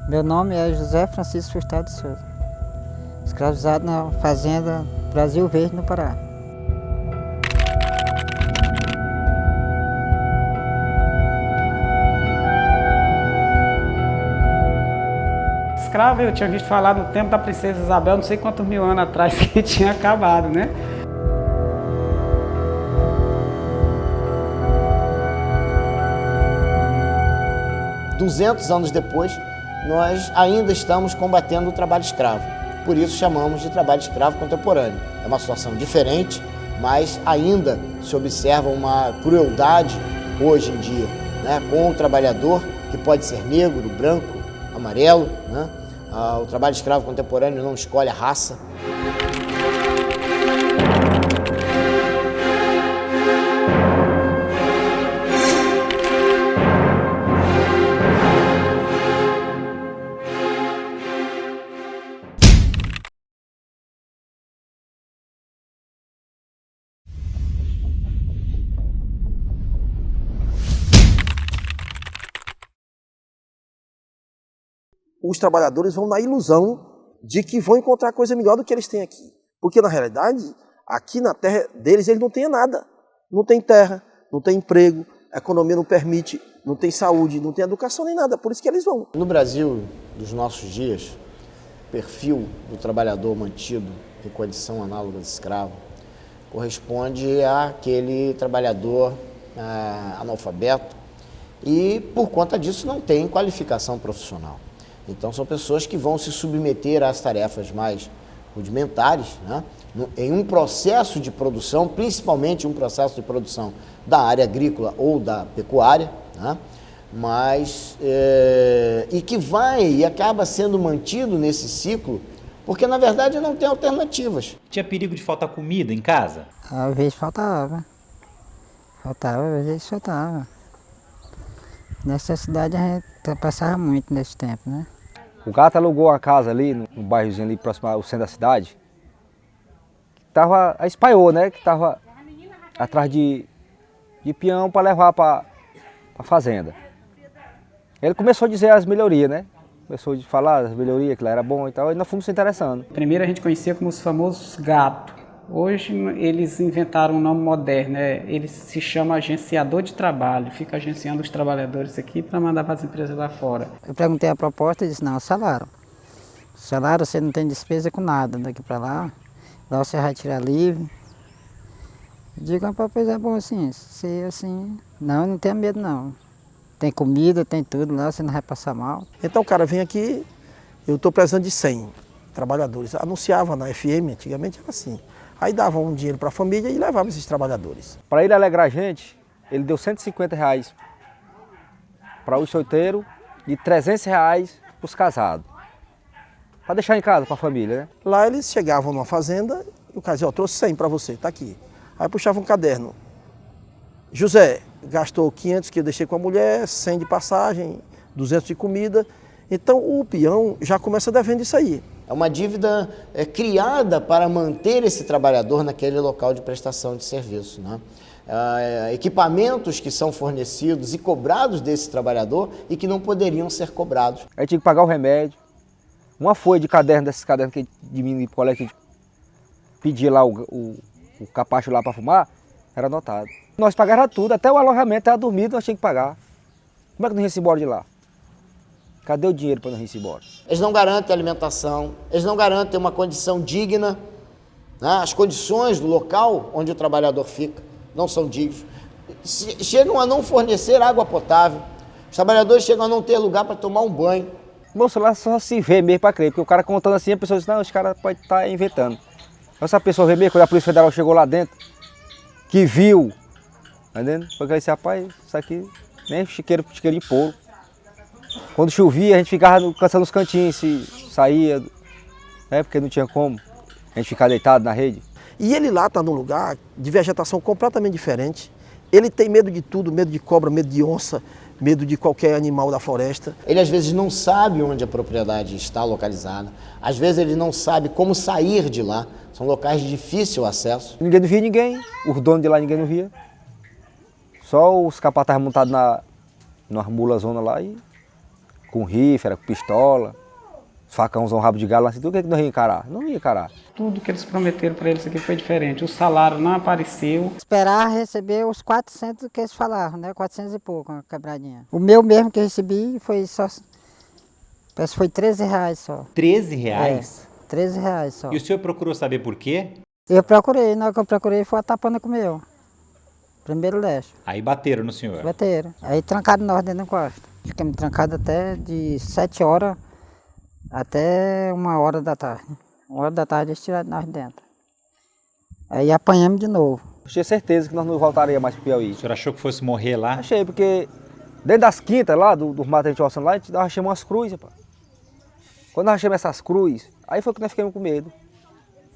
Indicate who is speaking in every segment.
Speaker 1: Meu nome é José Francisco Furtado de Souza, escravizado na fazenda Brasil Verde, no Pará.
Speaker 2: Escravo eu tinha visto falar no tempo da princesa Isabel, não sei quantos mil anos atrás, que tinha acabado, né?
Speaker 3: 200 anos depois, nós ainda estamos combatendo o trabalho escravo. Por isso chamamos de trabalho escravo contemporâneo. É uma situação diferente, mas ainda se observa uma crueldade hoje em dia, né, com o trabalhador, que pode ser negro, branco, amarelo, né? O trabalho escravo contemporâneo não escolhe a raça.
Speaker 4: Os trabalhadores vão na ilusão de que vão encontrar coisa melhor do que eles têm aqui. Porque, na realidade, aqui na terra deles, eles não têm nada. Não tem terra, não tem emprego, a economia não permite, não tem saúde, não tem educação nem nada. Por isso que eles vão.
Speaker 3: No Brasil dos nossos dias, o perfil do trabalhador mantido em condição análoga de escravo corresponde àquele trabalhador analfabeto e, por conta disso, não tem qualificação profissional. Então, são pessoas que vão se submeter às tarefas mais rudimentares, né, em um processo de produção, principalmente um processo de produção da área agrícola ou da pecuária, né, e que vai e acaba sendo mantido nesse ciclo, porque, na verdade, não tem alternativas.
Speaker 5: Tinha perigo de faltar comida em casa?
Speaker 1: Às vezes faltava. Às vezes faltava. Nessa cidade a gente passava muito nesse tempo, né?
Speaker 6: O gato alugou uma casa ali, no bairrozinho ali próximo ao centro da cidade, que tava, espalhou, né, que estava atrás de peão para levar para a fazenda. Ele começou a dizer as melhorias, né, começou a falar as melhorias, que lá era bom e tal, e nós fomos se interessando.
Speaker 2: Primeiro a gente conhecia como os famosos gatos. Hoje eles inventaram um nome moderno, né? Ele se chama agenciador de trabalho, fica agenciando os trabalhadores aqui para mandar para as empresas lá fora.
Speaker 1: Eu perguntei a proposta e disse, não, salário. Salário você não tem despesa com nada daqui para lá você vai tirar livre. Eu digo, pois é bom assim, se assim, não tenha medo não. Tem comida, tem tudo lá, você não vai passar mal.
Speaker 4: Então o cara vem aqui, eu estou precisando de 100 trabalhadores. Anunciava na FM, antigamente era assim. Aí dava um dinheiro para a família e levava esses trabalhadores.
Speaker 6: Para ele alegrar a gente, ele deu R$150 para os solteiros e R$300 para os casados. Para deixar em casa, para a família, né?
Speaker 4: Lá eles chegavam numa fazenda e o cara dizia, trouxe 100 para você, está aqui. Aí puxava um caderno. José gastou 500 que eu deixei com a mulher, 100 de passagem, 200 de comida. Então o peão já começa devendo isso aí.
Speaker 3: É uma dívida criada para manter esse trabalhador naquele local de prestação de serviço, né? Equipamentos que são fornecidos e cobrados desse trabalhador e que não poderiam ser cobrados.
Speaker 6: Aí tinha que pagar o remédio, uma folha de caderno, desses cadernos que de mim de colégio que a gente pedia lá o capacho lá para fumar, era anotado. Nós pagávamos tudo, até o alojamento, até a dormida nós tínhamos que pagar. Como é que nós íamos embora de lá? Cadê o dinheiro para nós ir embora?
Speaker 3: Eles não garantem alimentação, eles não garantem uma condição digna, né? As condições do local onde o trabalhador fica não são dignas. Chegam a não fornecer água potável, os trabalhadores chegam a não ter lugar para tomar um banho.
Speaker 6: Moço, lá só se vê mesmo para crer, porque o cara contando assim, a pessoa diz, não, os caras podem estar inventando. Essa pessoa vê mesmo, quando a Polícia Federal chegou lá dentro, que viu, tá entendendo? Porque esse rapaz, isso aqui nem chiqueiro de porco. Quando chovia, a gente ficava caçando os cantinhos, se saía, né, porque não tinha como a gente ficar deitado na rede.
Speaker 4: E ele lá está num lugar de vegetação completamente diferente. Ele tem medo de tudo, medo de cobra, medo de onça, medo de qualquer animal da floresta.
Speaker 3: Ele às vezes não sabe onde a propriedade está localizada, às vezes ele não sabe como sair de lá, são locais de difícil acesso.
Speaker 6: Ninguém não via ninguém, os donos de lá ninguém não via. Só os capatazes montados numa mulazona lá e com rifle, era com pistola, facãozão, rabo de galo, assim, tudo que nós ia encarar? Não ia encarar.
Speaker 2: Tudo que eles prometeram para eles aqui foi diferente. O salário não apareceu.
Speaker 1: Esperar receber os 400 que eles falaram, né? 400 e pouco, uma quebradinha. O meu mesmo que eu recebi foi só, parece que foi R$13 só.
Speaker 5: R$13?
Speaker 1: É, R$13 só.
Speaker 5: E o senhor procurou saber por quê?
Speaker 1: Eu procurei, na hora que eu procurei foi a tapana com o meu. Primeiro leste.
Speaker 5: Aí bateram no senhor.
Speaker 1: Bateram. Aí trancaram nós dentro do quarto. Ficamos trancados até de 7 horas até 1 hora da tarde. 1 hora da tarde eles tiraram nós de dentro. Aí apanhamos de novo.
Speaker 6: Eu tinha certeza que nós não voltaríamos mais para o Piauí.
Speaker 5: O senhor achou que fosse morrer lá?
Speaker 6: Achei, porque dentro das quintas lá, do mato que a gente roçando lá, nós achamos umas cruzes, rapaz. Quando nós achamos essas cruzes, aí foi que nós ficamos com medo.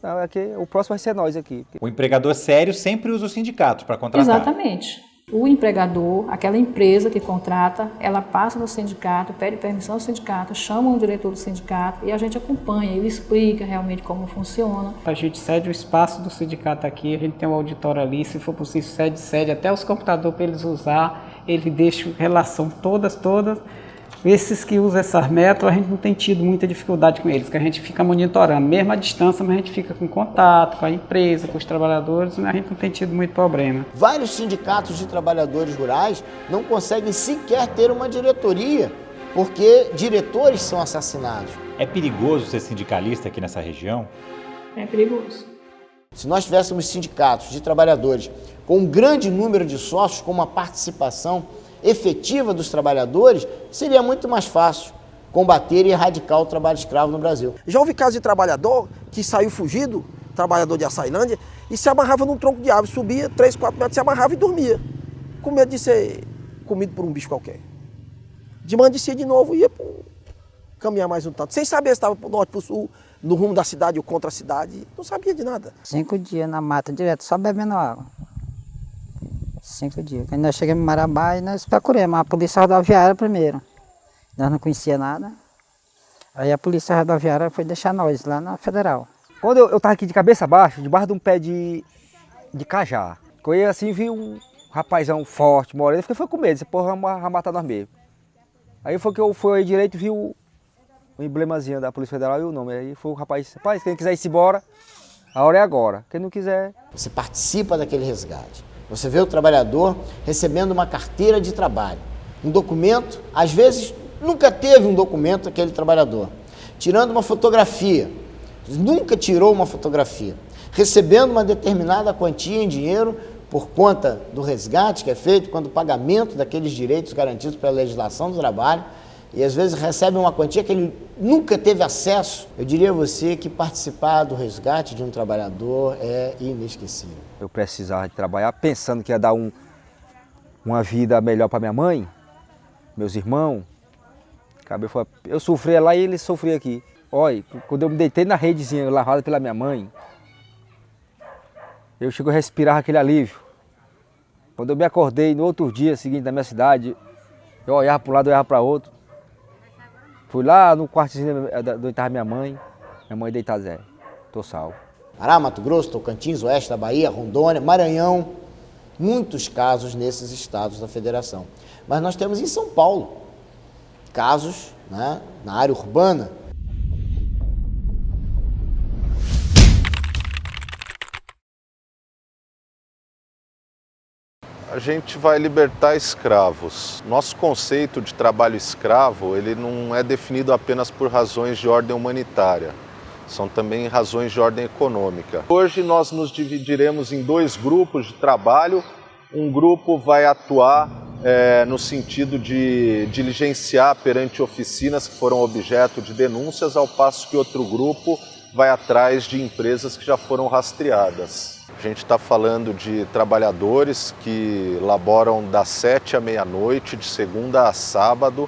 Speaker 6: Não, é que o próximo vai ser nós aqui.
Speaker 5: O empregador sério sempre usa o sindicato para contratar.
Speaker 7: Exatamente. O empregador, aquela empresa que contrata, ela passa no sindicato, pede permissão ao sindicato, chama o diretor do sindicato e a gente acompanha, ele explica realmente como funciona.
Speaker 2: A gente cede o espaço do sindicato aqui, a gente tem um auditório ali, se for possível cede até os computadores para eles usar, ele deixa relação todas. Esses que usam essas métodos, a gente não tem tido muita dificuldade com eles, que a gente fica monitorando, mesmo à distância, mas a gente fica com contato com a empresa, com os trabalhadores, a gente não tem tido muito problema.
Speaker 3: Vários sindicatos de trabalhadores rurais não conseguem sequer ter uma diretoria, porque diretores são assassinados.
Speaker 5: É perigoso ser sindicalista aqui nessa região?
Speaker 7: É perigoso.
Speaker 3: Se nós tivéssemos sindicatos de trabalhadores com um grande número de sócios, com uma participação efetiva dos trabalhadores, seria muito mais fácil combater e erradicar o trabalho escravo no Brasil.
Speaker 4: Já houve caso de trabalhador que saiu fugido, trabalhador de Açailândia, e se amarrava num tronco de árvore, subia 3, 4 metros, se amarrava e dormia, com medo de ser comido por um bicho qualquer. De manhã descia de novo e ia caminhar mais um tanto, sem saber se estava para o norte, para o sul, no rumo da cidade ou contra a cidade, não sabia de nada. 5
Speaker 1: dias na mata direto, só bebendo água. 5 dias. Quando nós chegamos em Marabá, nós procuramos a polícia rodoviária primeiro. Nós não conhecia nada. Aí a polícia rodoviária foi deixar nós lá na Federal.
Speaker 6: Quando eu estava aqui de cabeça baixa, debaixo de um pé de cajá, eu ia assim, vi um rapazão forte, moreno, eu fiquei com medo, esse porra vai matar nós mesmo. Aí foi que eu fui aí direito e vi o emblemazinho da Polícia Federal e o nome. Aí foi o rapaz, rapaz, quem quiser ir embora, a hora é agora. Quem não quiser...
Speaker 3: Você participa daquele resgate. Você vê o trabalhador recebendo uma carteira de trabalho, um documento, às vezes nunca teve um documento aquele trabalhador, tirando uma fotografia, nunca tirou uma fotografia, recebendo uma determinada quantia em dinheiro por conta do resgate que é feito, quando o pagamento daqueles direitos garantidos pela legislação do trabalho, e às vezes recebe uma quantia que ele nunca teve acesso. Eu diria a você que participar do resgate de um trabalhador é inesquecível.
Speaker 6: Eu precisava de trabalhar pensando que ia dar uma vida melhor para minha mãe, meus irmãos. Eu sofria lá e eles sofriam aqui. Olha, quando eu me deitei na redezinha lavada pela minha mãe, eu chego a respirar aquele alívio. Quando eu me acordei no outro dia seguinte na minha cidade, eu olhava para um lado, eu olhava para outro. Fui lá no quartozinho onde estava minha mãe deitada, Zé, tô salvo.
Speaker 3: Pará, Mato Grosso, Tocantins, Oeste da Bahia, Rondônia, Maranhão, muitos casos nesses estados da federação. Mas nós temos em São Paulo casos, né, na área urbana.
Speaker 8: A gente vai libertar escravos. Nosso conceito de trabalho escravo, ele não é definido apenas por razões de ordem humanitária, são também razões de ordem econômica. Hoje nós nos dividiremos em 2 grupos de trabalho. Um grupo vai atuar no sentido de diligenciar perante oficinas que foram objeto de denúncias, ao passo que outro grupo vai atrás de empresas que já foram rastreadas. A gente está falando de trabalhadores que laboram das 7 à meia-noite, de segunda a sábado,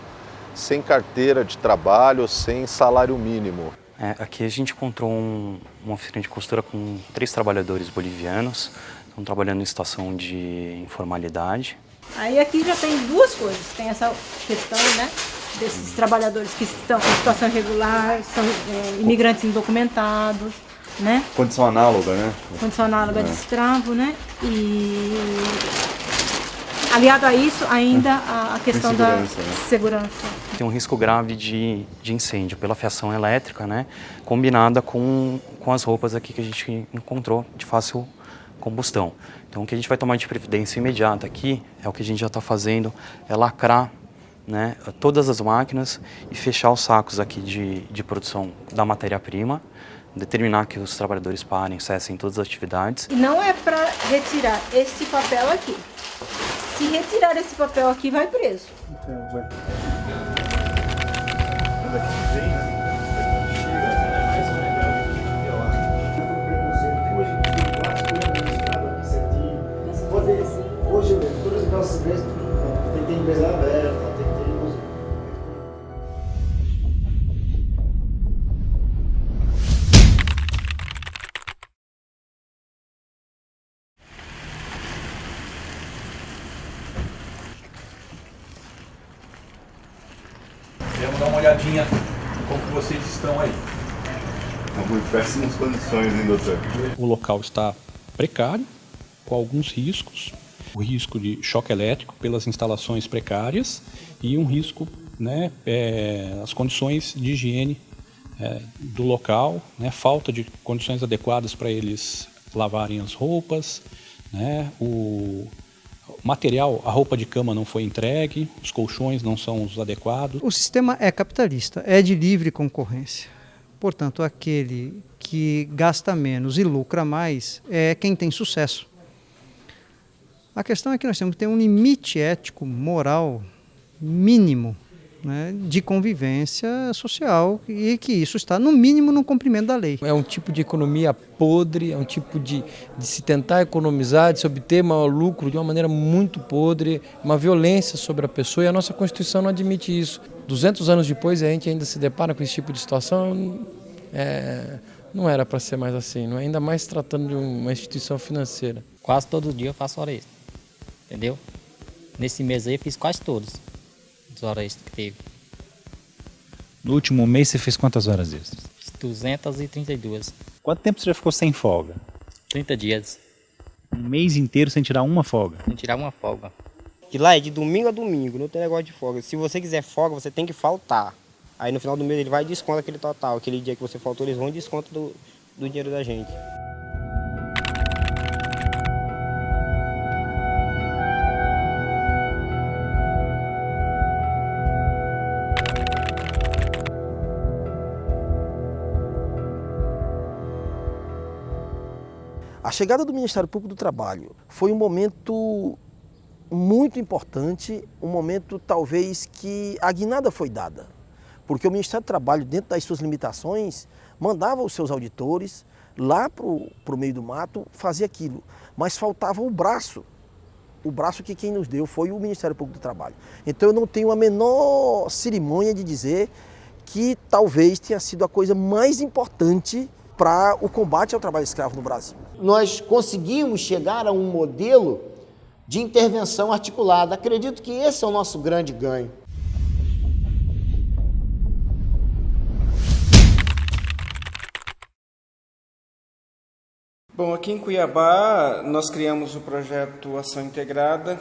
Speaker 8: sem carteira de trabalho, sem salário mínimo.
Speaker 9: Aqui a gente encontrou uma oficina de costura com 3 trabalhadores bolivianos, estão trabalhando em situação de informalidade.
Speaker 10: Aí aqui já tem 2 coisas, tem essa questão, né, desses trabalhadores que estão em situação irregular, são imigrantes indocumentados, né?
Speaker 11: Condição análoga, né?
Speaker 10: Condição análoga de escravo, né? E aliado a isso, ainda a questão da segurança.
Speaker 9: Tem um risco grave de incêndio pela fiação elétrica, né, combinada com as roupas aqui que a gente encontrou de fácil combustão. Então, o que a gente vai tomar de previdência imediata aqui, é o que a gente já está fazendo, é lacrar, né, todas as máquinas e fechar os sacos aqui de produção da matéria-prima, determinar que os trabalhadores parem, cessem todas as atividades.
Speaker 10: E não é para retirar este papel aqui. Se retirar esse papel aqui, vai preso.
Speaker 3: Hoje, todas aquelas empresas, tem que ter empresa aberta, tem que ter...
Speaker 11: Vamos dar uma olhadinha como que vocês estão aí.
Speaker 12: Estamos em péssimas condições, hein, doutor?
Speaker 11: O local está precário, com alguns riscos. O risco de choque elétrico pelas instalações precárias e um risco, né, as condições de higiene do local, né, falta de condições adequadas para eles lavarem as roupas, né, o material, a roupa de cama não foi entregue, os colchões não são os adequados.
Speaker 13: O sistema é capitalista, é de livre concorrência. Portanto, aquele que gasta menos e lucra mais é quem tem sucesso. A questão é que nós temos que ter um limite ético, moral, mínimo, né, de convivência social e que isso está, no mínimo, no cumprimento da lei.
Speaker 14: É um tipo de economia podre, é um tipo de se tentar economizar, de se obter maior lucro de uma maneira muito podre, uma violência sobre a pessoa, e a nossa Constituição não admite isso. 200 anos depois a gente ainda se depara com esse tipo de situação, não era para ser mais assim, não é? Ainda mais tratando de uma instituição financeira.
Speaker 15: Quase todo dia eu faço hora extra, entendeu? Nesse mês aí eu fiz quase todos as horas extras que teve.
Speaker 5: No último mês você fez quantas horas extras?
Speaker 15: 232.
Speaker 5: Quanto tempo você já ficou sem folga?
Speaker 15: 30 dias.
Speaker 5: Um mês inteiro sem tirar uma folga?
Speaker 15: Sem tirar uma folga.
Speaker 16: Que lá é de domingo a domingo, não tem negócio de folga. Se você quiser folga, você tem que faltar. Aí no final do mês ele vai e desconta aquele total. Aquele dia que você faltou, eles vão e descontam do dinheiro da gente.
Speaker 4: A chegada do Ministério Público do Trabalho foi um momento muito importante, um momento talvez que a guinada foi dada. Porque o Ministério do Trabalho, dentro das suas limitações, mandava os seus auditores lá para o meio do mato fazer aquilo. Mas faltava o braço. O braço que quem nos deu foi o Ministério Público do Trabalho. Então eu não tenho a menor cerimônia de dizer que talvez tenha sido a coisa mais importante para o combate ao trabalho escravo no Brasil.
Speaker 3: Nós conseguimos chegar a um modelo de intervenção articulada. Acredito que esse é o nosso grande ganho.
Speaker 2: Bom, aqui em Cuiabá nós criamos o projeto Ação Integrada.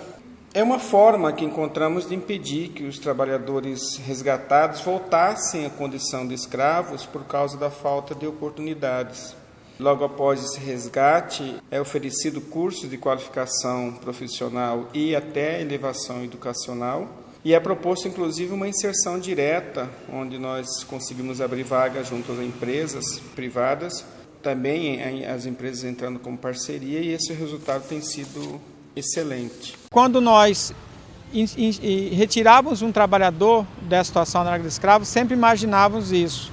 Speaker 2: É uma forma que encontramos de impedir que os trabalhadores resgatados voltassem à condição de escravos por causa da falta de oportunidades. Logo após esse resgate, é oferecido cursos de qualificação profissional e até elevação educacional. E é proposto, inclusive, uma inserção direta, onde nós conseguimos abrir vagas junto às empresas privadas, também as empresas entrando como parceria, e esse resultado tem sido excelente. Quando nós retirávamos um trabalhador da situação da escravo, sempre imaginávamos isso.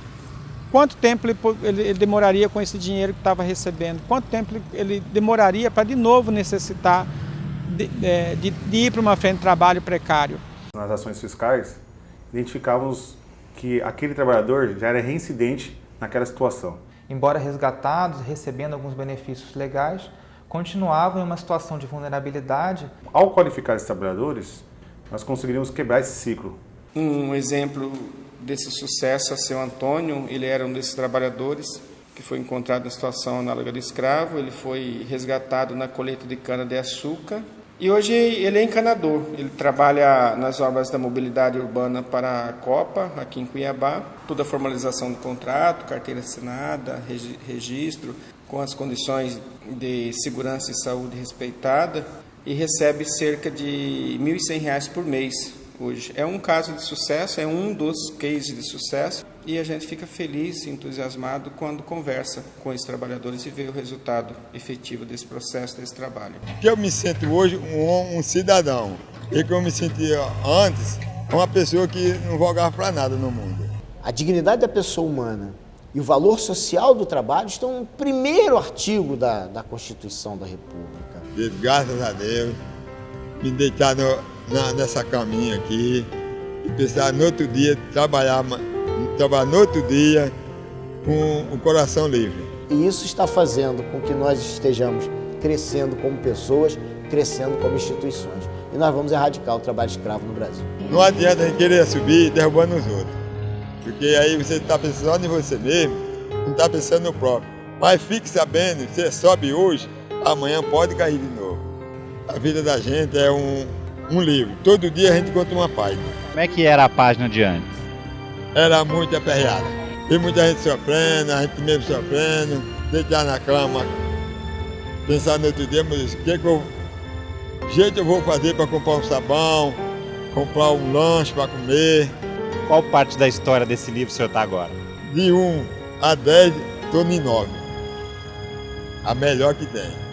Speaker 2: Quanto tempo ele demoraria com esse dinheiro que estava recebendo? Quanto tempo ele demoraria para de novo necessitar de ir para uma frente de trabalho precário?
Speaker 17: Nas ações fiscais, identificávamos que aquele trabalhador já era reincidente naquela situação.
Speaker 18: Embora resgatados, recebendo alguns benefícios legais, continuavam em uma situação de vulnerabilidade.
Speaker 17: Ao qualificar esses trabalhadores, nós conseguiríamos quebrar esse ciclo. Um exemplo desse sucesso é o seu Antônio. Ele era um desses trabalhadores que foi encontrado em situação análoga de escravo. Ele foi resgatado na colheita de cana-de-açúcar E hoje ele é encanador, ele trabalha nas obras da mobilidade urbana para a Copa, aqui em Cuiabá, toda a formalização do contrato, carteira assinada, registro, com as condições de segurança e saúde respeitada, e recebe cerca de R$ 1.100 por mês hoje. É um caso de sucesso, é um dos cases de sucesso, e a gente fica feliz e entusiasmado quando conversa com esses trabalhadores e vê o resultado efetivo desse processo, desse trabalho.
Speaker 19: Que eu me sinto hoje um cidadão, e que eu me sentia antes, uma pessoa que não vogava para nada no mundo.
Speaker 3: A dignidade da pessoa humana e o valor social do trabalho estão no primeiro artigo da Constituição da República.
Speaker 19: E, graças a Deus, me deitar nessa caminha aqui e pensar no outro dia, trabalhar no outro dia com o coração livre.
Speaker 3: E isso está fazendo com que nós estejamos crescendo como pessoas, crescendo como instituições. E nós vamos erradicar o trabalho escravo no Brasil.
Speaker 19: Não adianta a gente querer subir derrubando os outros, porque aí você está pensando só em você mesmo, não está pensando no próprio. Mas fique sabendo, você sobe hoje, amanhã pode cair de novo. A vida da gente é um livro, todo dia a gente conta uma página.
Speaker 5: Como é que era a página de antes?
Speaker 19: Era muito aperreada. E muita gente sofrendo, a gente mesmo sofrendo, deitar na cama, pensar no outro dia, mas jeito eu vou fazer para comprar um sabão, comprar um lanche para comer.
Speaker 5: Qual parte da história desse livro o senhor está agora?
Speaker 19: De 1 a 10, estou em 9. A melhor que tem.